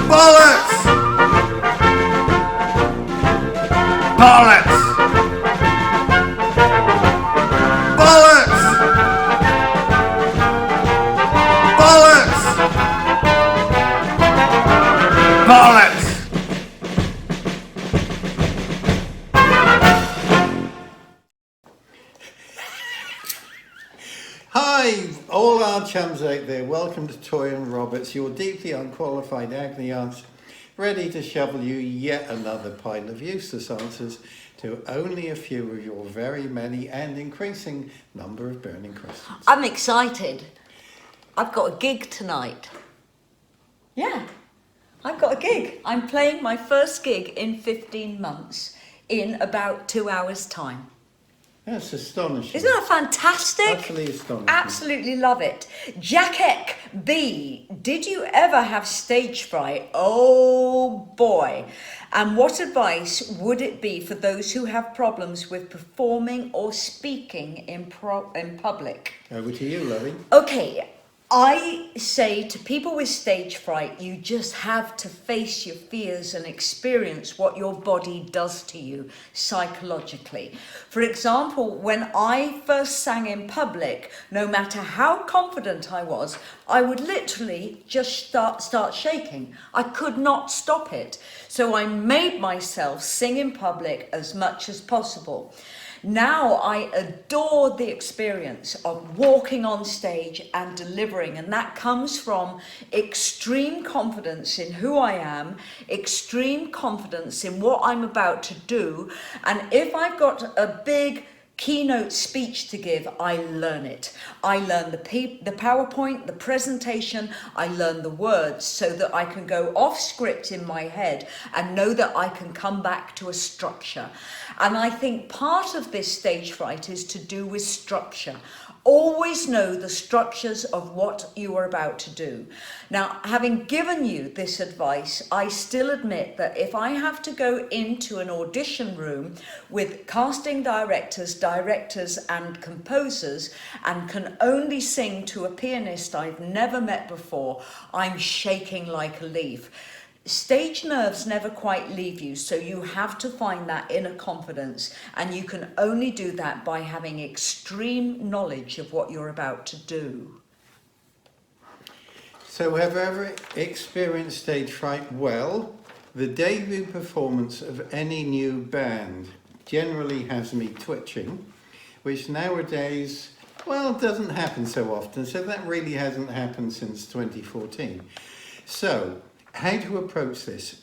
Bollocks! Bollocks! Bollocks! Bollocks! Bollocks! Hi, all our chums out there. Welcome to Toyah and Roberts, your deeply unqualified agony aunts, ready to shovel you yet another pile of useless answers to only a few of your very many and increasing number of burning questions. I'm excited. I've got a gig tonight. Yeah, I've got a gig. I'm playing my first gig in 15 months in about 2 hours' time. That's astonishing. Isn't that fantastic? Utterly astonishing. Absolutely love it. Jackek B, did you ever have stage fright? Oh boy. And what advice would it be for those who have problems with performing or speaking in public? Over to you, Lovey. Okay, I say to people with stage fright, you just have to face your fears and experience what your body does to you psychologically. For example, when I first sang in public, no matter how confident I was, I would literally just start shaking. I could not stop it. So I made myself sing in public as much as possible. Now I adore the experience of walking on stage and delivering, and that comes from extreme confidence in who I am, extreme confidence in what I'm about to do, and if I've got a big keynote speech to give, I learn it. I learn the PowerPoint, the presentation, I learn the words so that I can go off script in my head and know that I can come back to a structure. And I think part of this stage fright is to do with structure. Always know the structures of what you are about to do. Now, having given you this advice, I still admit that if I have to go into an audition room with casting directors and composers and can only sing to a pianist I've never met before, I'm shaking like a leaf. Stage nerves never quite leave you, so you have to find that inner confidence, and you can only do that by having extreme knowledge of what you're about to do. So have you ever experienced stage fright? Well, the debut performance of any new band generally has me twitching, which nowadays, well, doesn't happen so often, so that really hasn't happened since 2014. So, how to approach this?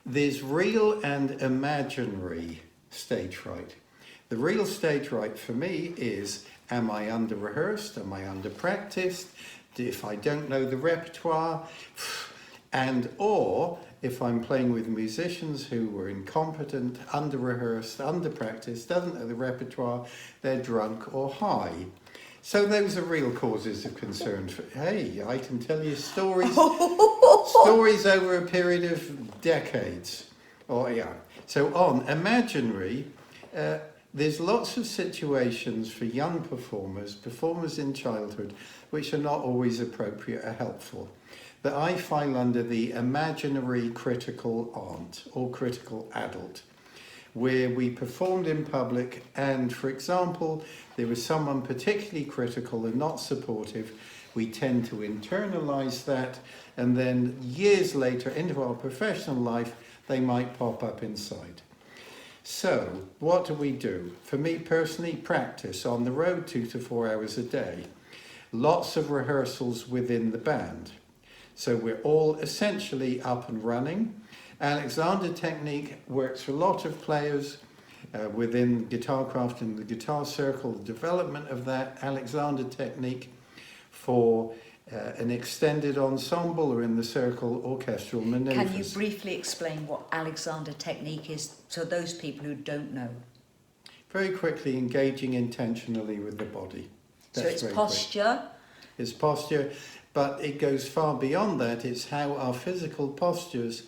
There's real and imaginary stage fright. The real stage fright for me is, am I under-rehearsed? Am I under-practiced? If I don't know the repertoire? And or if I'm playing with musicians who were incompetent, under-rehearsed, under-practiced, doesn't know the repertoire, they're drunk or high. So those are real causes of concern. Hey, I can tell you stories over a period of decades. Oh yeah. So on imaginary, there's lots of situations for young performers in childhood, which are not always appropriate or helpful, that I file under the imaginary critical aunt or critical adult, where we performed in public and, for example, there was someone particularly critical and not supportive. We tend to internalize that, and then years later into our professional life, they might pop up inside. So what do? For me personally, practice on the road 2 to 4 hours a day. Lots of rehearsals within the band. So we're all essentially up and running. Alexander technique works for a lot of players within Guitarcraft and the guitar circle. The development of that Alexander technique for an extended ensemble or in the circle orchestral maneuvers. Can you briefly explain what Alexander technique is to those people who don't know? Very quickly, engaging intentionally with the body. That's so it's posture? It's posture, but it goes far beyond that. It's how our physical postures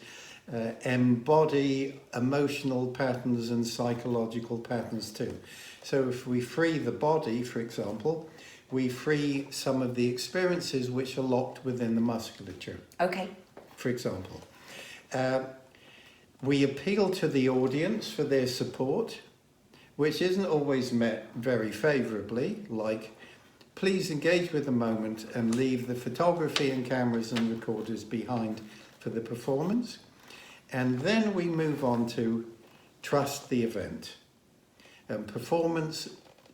embody emotional patterns and psychological patterns too. So if we free the body, for example, we free some of the experiences which are locked within the musculature. Okay. For example, we appeal to the audience for their support, which isn't always met very favourably, like, please engage with the moment and leave the photography and cameras and recorders behind for the performance. And then we move on to trust the event. And performance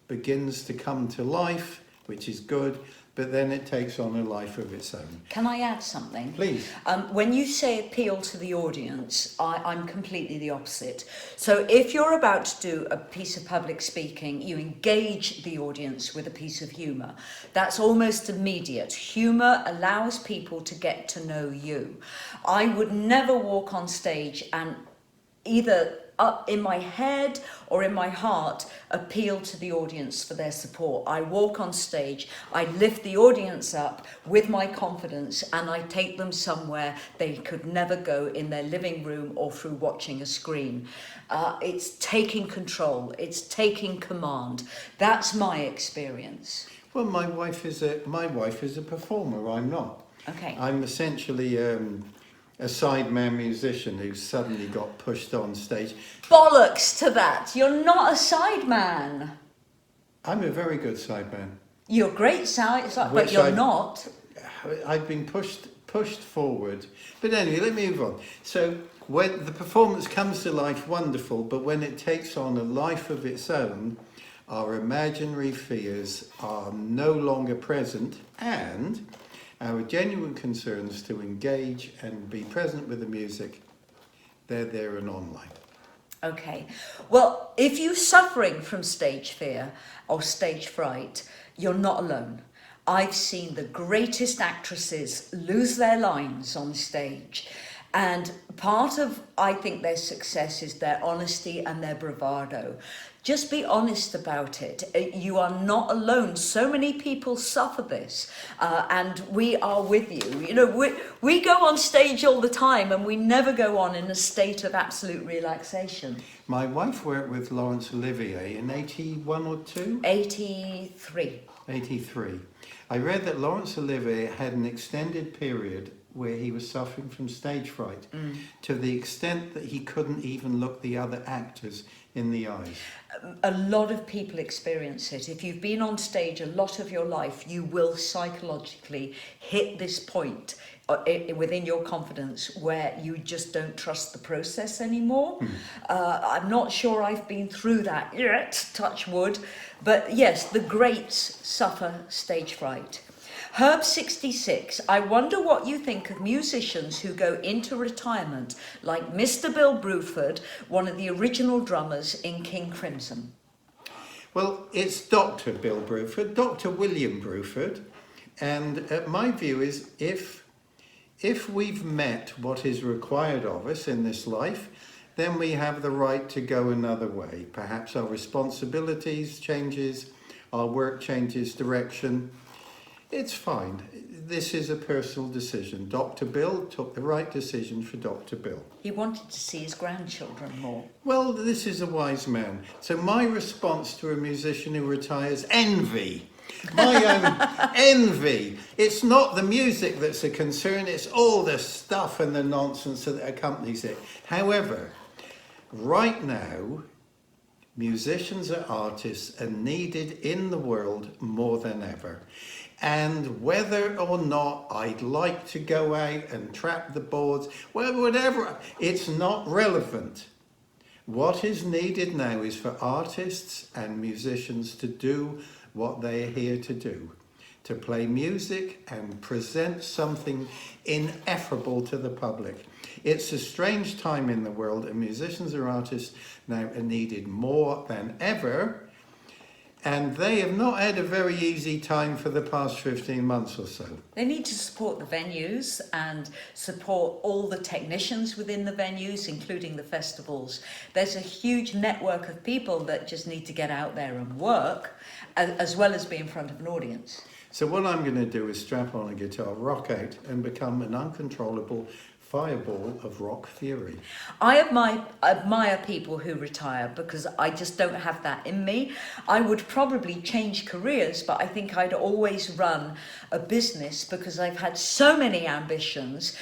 begins to come to life, which is good, but then it takes on a life of its own. Can I add something? Please. When you say appeal to the audience, I'm completely the opposite. So if you're about to do a piece of public speaking, you engage the audience with a piece of humour. That's almost immediate. Humour allows people to get to know you. I would never walk on stage and either up in my head or in my heart appeal to the audience for their support. I walk on stage, I lift the audience up with my confidence, and I take them somewhere they could never go in their living room or through watching a screen. It's taking control, it's taking command. That's my experience. Well, my wife is a performer. I'm not. Okay. I'm essentially a sideman musician who suddenly got pushed on stage. Bollocks to that! You're not a sideman. I'm a very good sideman. You're a great but you're not. I've been pushed forward. But anyway, let me move on. So when the performance comes to life, wonderful, but when it takes on a life of its own, our imaginary fears are no longer present, and our genuine concerns to engage and be present with the music, they're there and online. Okay. Well, if you're suffering from stage fear or stage fright, you're not alone. I've seen the greatest actresses lose their lines on stage. And part of, I think, their success is their honesty and their bravado. Just be honest about it. You are not alone. So many people suffer this, and we are with you. You know, we go on stage all the time, and we never go on in a state of absolute relaxation. My wife worked with Laurence Olivier in 81 or 2? 83. 83. I read that Laurence Olivier had an extended period where he was suffering from stage fright, to the extent that he couldn't even look the other actors in the eyes. A lot of people experience it. If you've been on stage a lot of your life, you will psychologically hit this point within your confidence where you just don't trust the process anymore. I'm not sure I've been through that yet, touch wood, but yes, the greats suffer stage fright. Herb66, I wonder what you think of musicians who go into retirement, like Mr. Bill Bruford, one of the original drummers in King Crimson. Well, it's Dr. Bill Bruford, Dr. William Bruford, and my view is if we've met what is required of us in this life, then we have the right to go another way. Perhaps our responsibilities changes, our work changes direction. It's fine. This is a personal decision. Dr. Bill took the right decision for Dr. Bill. He wanted to see his grandchildren more. Well, this is a wise man. So my response to a musician who retires, envy. My own envy. It's not the music that's a concern, it's all the stuff and the nonsense that accompanies it. However, right now, musicians and artists are needed in the world more than ever. And whether or not I'd like to go out and trap the boards, well, whatever, it's not relevant. What is needed now is for artists and musicians to do what they are here to do, to play music and present something ineffable to the public. It's a strange time in the world, and musicians or artists now are needed more than ever. And they have not had a very easy time for the past 15 months or so. They need to support the venues and support all the technicians within the venues, including the festivals. There's a huge network of people that just need to get out there and work, as well as be in front of an audience. So what I'm going to do is strap on a guitar, rock out, and become an uncontrollable fireball of rock theory. I admire people who retire because I just don't have that in me. I would probably change careers, but I think I'd always run a business because I've had so many ambitions,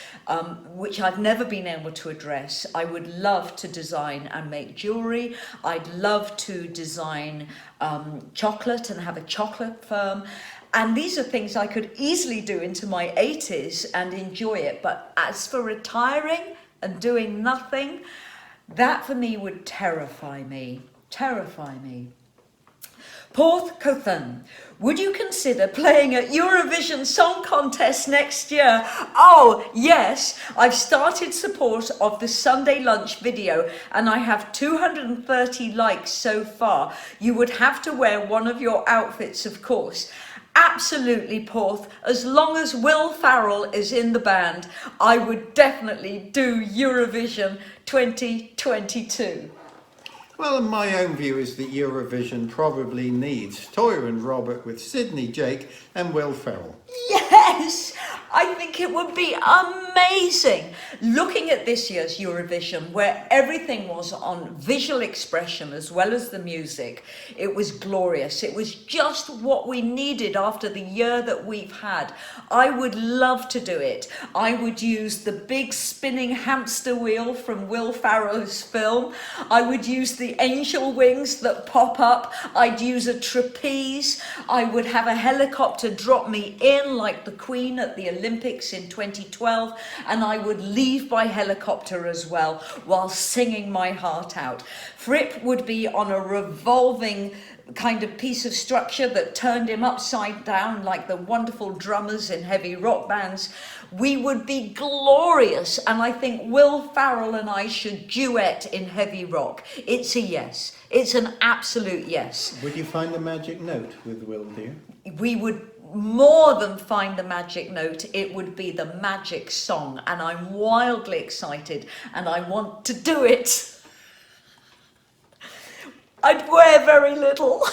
which I've never been able to address. I would love to design and make jewellery. I'd love to design chocolate and have a chocolate firm. And these are things I could easily do into my 80s and enjoy it. But as for retiring and doing nothing, that for me would terrify me. Terrify me. Porth Cothan, would you consider playing at Eurovision Song Contest next year? Oh, yes. I've started support of the Sunday lunch video and I have 230 likes so far. You would have to wear one of your outfits, of course. Absolutely, Porth. As long as Will Farrell is in the band, I would definitely do Eurovision 2022. Well, my own view is that Eurovision probably needs Toyah and Robert with Sydney, Jake and Will Ferrell. Yes, I think it would be amazing. Looking at this year's Eurovision, where everything was on visual expression as well as the music, it was glorious. It was just what we needed after the year that we've had. I would love to do it. I would use the big spinning hamster wheel from Will Ferrell's film. I would use the angel wings that pop up. I'd use a trapeze. I would have a helicopter drop me in like the Queen at the Olympics in 2012, and I would leave by helicopter as well while singing my heart out. Fripp would be on a revolving kind of piece of structure that turned him upside down like the wonderful drummers in heavy rock bands. We would be glorious, and I think Will Farrell and I should duet in heavy rock. It's a yes. It's an absolute yes. Would you find the magic note with Will, dear? We would more than find the magic note. It would be the magic song, and I'm wildly excited and I want to do it. I'd wear very little.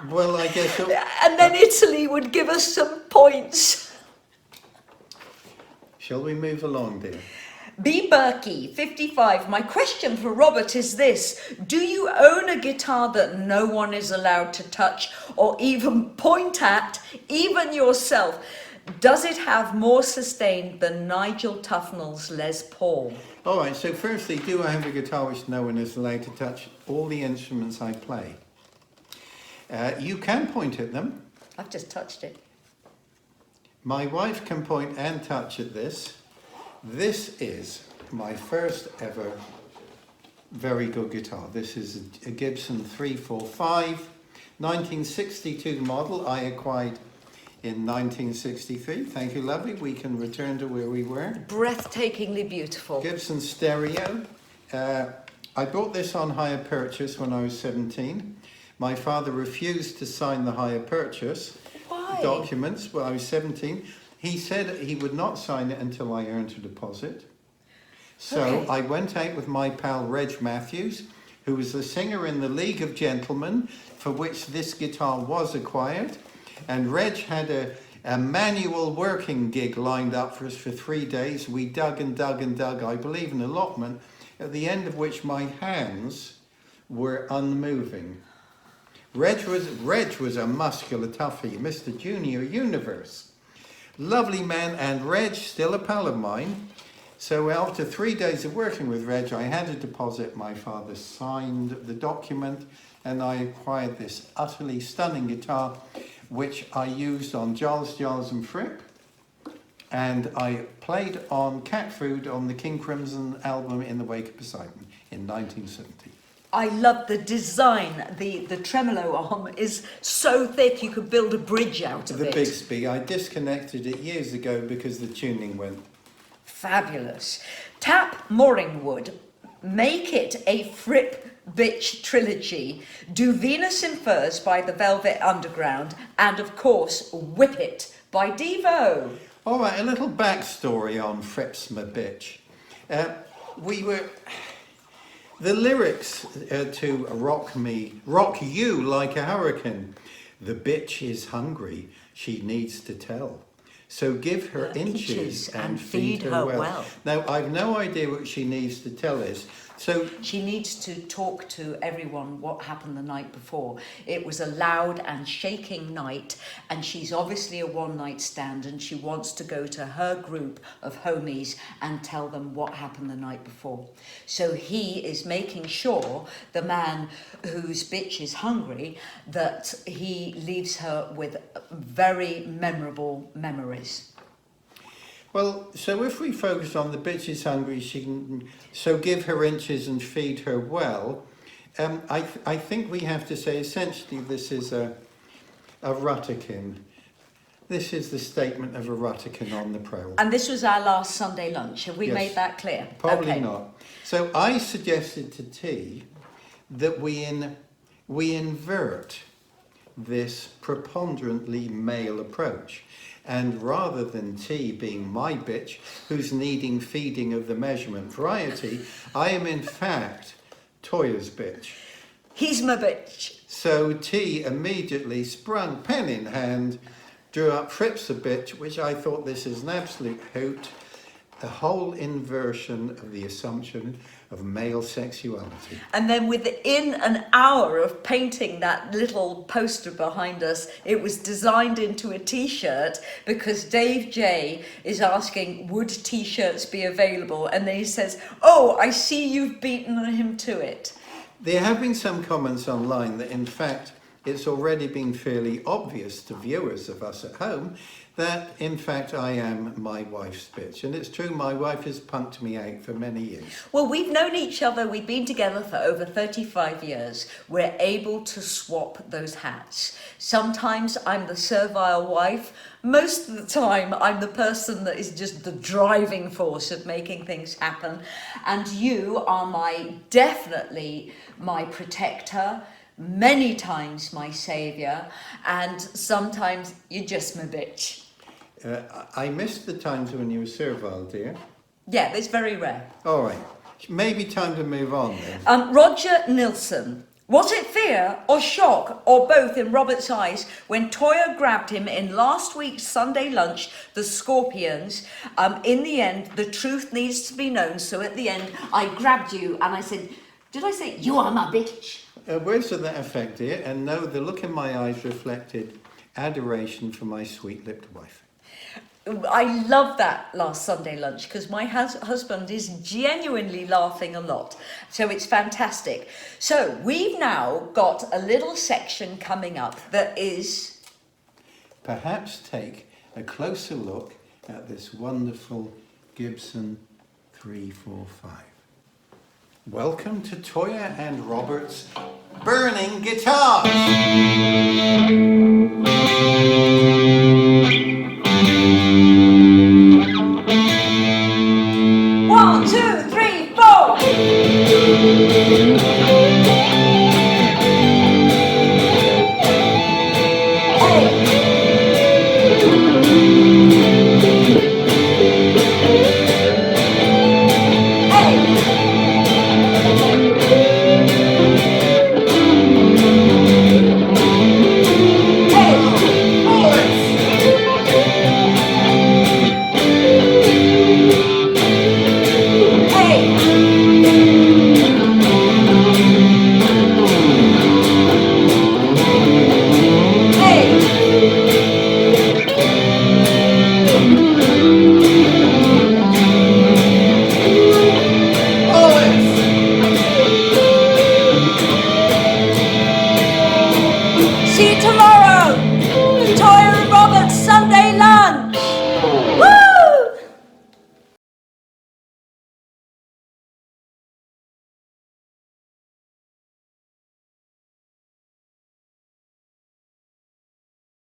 Well, I guess... And then Italy would give us some points. Shall we move along, dear? B. Berkey, 55. My question for Robert is this. Do you own a guitar that no one is allowed to touch or even point at, even yourself? Does it have more sustain than Nigel Tufnell's Les Paul? All right, so firstly, do I have a guitar which no one is allowed to touch? All the instruments I play. You can point at them. I've just touched it. My wife can point and touch at this. This is my first ever very good guitar. This is a Gibson 345, 1962 model. I acquired in 1963. Thank you, lovely. We can return to where we were. Breathtakingly beautiful. Gibson stereo. I bought this on hire purchase when I was 17. My father refused to sign the hire purchase documents when I was 17. He said he would not sign it until I earned a deposit. So I went out with my pal Reg Matthews, who was the singer in the League of Gentlemen, for which this guitar was acquired. And Reg had a manual working gig lined up for us for 3 days. We dug and dug and dug, I believe, an allotment, at the end of which my hands were unmoving. Reg was a muscular toughie, Mr. Junior Universe. Lovely man, and Reg, still a pal of mine. So after 3 days of working with Reg, I had a deposit. My father signed the document, and I acquired this utterly stunning guitar, which I used on Giles and Fripp. And I played on Cat Food on the King Crimson album In the Wake of Poseidon in 1970. I love the design. The tremolo arm is so thick you could build a bridge out of it. The Bigsby. I disconnected it years ago because the tuning went. Fabulous. Tap Moringwood. Make it a Fripp Bitch trilogy. Do Venus in Furs by the Velvet Underground. And of course, Whip It by Devo. All right, a little backstory on Fripp's My Bitch. The lyrics to Rock You Like a Hurricane. The bitch is hungry, she needs to tell. So give her inches and feed her well. Now, I've no idea what she needs to tell us. So she needs to talk to everyone what happened the night before. It was a loud and shaking night, and she's obviously a one-night stand, and she wants to go to her group of homies and tell them what happened the night before. So he is making sure, the man whose bitch is hungry, that he leaves her with very memorable memories. Well, so if we focus on the bitch is hungry, she can, so give her inches and feed her well. I think we have to say essentially this is a ruttikin. This is the statement of a ruttikin on the prowl. And this was our last Sunday lunch. Have we made that clear? Probably okay. not. So I suggested to T that we invert this preponderantly male approach. And rather than T being my bitch, who's needing feeding of the measurement variety, I am in fact Toyah's bitch. He's my bitch. So T immediately sprung, pen in hand, drew up Fripp's a bitch, which I thought this is an absolute hoot. A whole inversion of the assumption of male sexuality. And then within an hour of painting that little poster behind us, it was designed into a t-shirt because Dave J is asking, would t-shirts be available? And then he says, oh, I see you've beaten him to it. There have been some comments online that in fact it's already been fairly obvious to viewers of us at home that in fact I am my wife's bitch. And it's true, my wife has punked me out for many years. Well, we've known each other, we've been together for over 35 years. We're able to swap those hats. Sometimes I'm the servile wife. Most of the time I'm the person that is just the driving force of making things happen. And you are definitely my protector, many times my saviour, and sometimes you're just my bitch. I missed the times when you were servile, dear. Yeah, but it's very rare. All right, maybe time to move on then. Roger Nilsson. Was it fear or shock or both in Robert's eyes when Toyah grabbed him in last week's Sunday lunch, the Scorpions? In the end, the truth needs to be known. So at the end, I grabbed you and I said, did I say, you are my bitch? Words to that effect, dear, and no, the look in my eyes reflected adoration for my sweet-lipped wife. I love that last Sunday lunch because my husband is genuinely laughing a lot. So it's fantastic. So we've now got a little section coming up that is... Perhaps take a closer look at this wonderful Gibson 345. Welcome to Toyah and Robert's Burning Guitars! 1, 2, 3, 4! See you tomorrow.